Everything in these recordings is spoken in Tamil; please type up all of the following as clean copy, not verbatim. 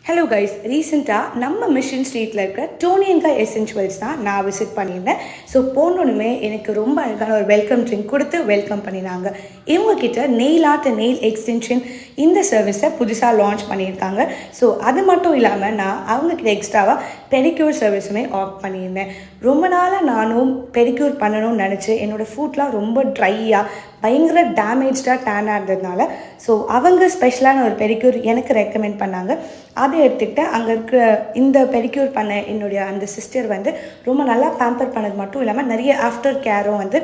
ஹலோ கைஸ், ரீசெண்டாக நம்ம மிஷன் ஸ்ட்ரீட்டில் இருக்க டோனி அண்ட் காய் எசென்ஷுவல்ஸ் தான் நான் விசிட் பண்ணியிருந்தேன். ஸோ போனோன்னுமே எனக்கு ரொம்ப அழகான ஒரு வெல்கம் ட்ரிங்க் கொடுத்து வெல்கம் பண்ணினாங்க. இவங்கக்கிட்ட nail art and nail extension இந்த சர்வீஸை புதுசாக லான்ச் பண்ணியிருக்காங்க. ஸோ அது மட்டும் இல்லாமல் நான் அவங்கக்கிட்ட எக்ஸ்ட்ராவாக பெடிக்யூர் சர்வீஸுமே ஆஃப் பண்ணியிருந்தேன். ரொம்ப நாளாக நானும் பெடிக்யூர் பண்ணணும்னு நினச்சி என்னோடய ஃபுட்லாம் ரொம்ப ட்ரையாக பயங்கர டேமேஜாக டேனாக இருந்ததுனால ஸோ அவங்க ஸ்பெஷலான ஒரு பெடிக்யூர் எனக்கு ரெக்கமெண்ட் பண்ணாங்க. அதை எடுத்துக்கிட்டு அங்கே இருக்கிற இந்த பெடிக்யூர் பண்ண என்னுடைய அந்த சிஸ்டர் வந்து ரொம்ப நல்லா பேம்பர் பண்ணது மட்டும் இல்லாமல் நிறைய ஆஃப்டர் கேரும் வந்து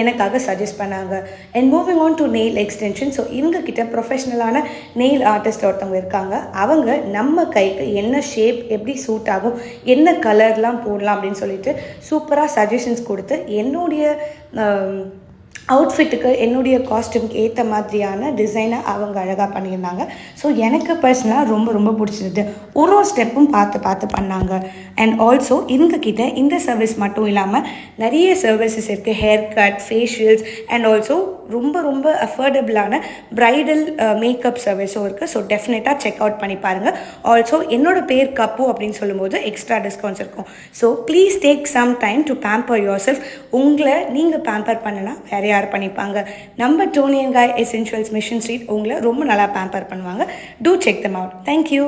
எனக்காக சஜஸ்ட் பண்ணாங்க. And moving on to nail extension, so இவங்கக்கிட்ட ப்ரொஃபஷ்னலான நெயில் ஆர்டிஸ்ட் ஒருத்தவங்க இருக்காங்க. அவங்க நம்ம கைக்கு என்ன ஷேப் எப்படி சூட் ஆகும், என்ன கலர்லாம் போடலாம் அப்படின்னு சொல்லிட்டு சூப்பராக சஜஷன்ஸ் கொடுத்து என்னுடைய அவுட்ஃபிட்டுக்கு என்னுடைய காஸ்ட்யூமுக்கு ஏற்ற மாதிரியான டிசைனை அவங்க அழகாக பண்ணியிருந்தாங்க. ஸோ எனக்கு பர்சனலாக ரொம்ப பிடிச்சிருது. ஒரு ஸ்டெப்பும் பார்த்து பண்ணாங்க. அண்ட் ஆல்சோ இவங்கக்கிட்ட இந்த சர்வீஸ் மட்டும் இல்லாமல் நிறைய சர்வீசஸ் இருக்குது. Hair cut, facials and also ரொம்ப அஃபோர்டபுளான ப்ரைடல் மேக்கப் சர்வீஸும் இருக்குது. ஸோ டெஃபினட்டாக செக் அவுட் பண்ணி பாருங்கள். ஆல்சோ என்னோட பேர் கப்பு அப்படின்னு சொல்லும்போது எக்ஸ்ட்ரா டிஸ்கவுண்ட்ஸ் இருக்கும். So please take some time to pamper yourself. உங்களை நீங்கள் பேம்பர் பண்ணனா வேறு யார் பண்ணிப்பாங்க? நம்ம டோனி அண்ட் காய் எசென்ஷுவல்ஸ் மிஷன் ஸ்ட்ரீட் உங்களை ரொம்ப நல்லா பேம்பர் பண்ணுவாங்க. Do check them out. Thank you.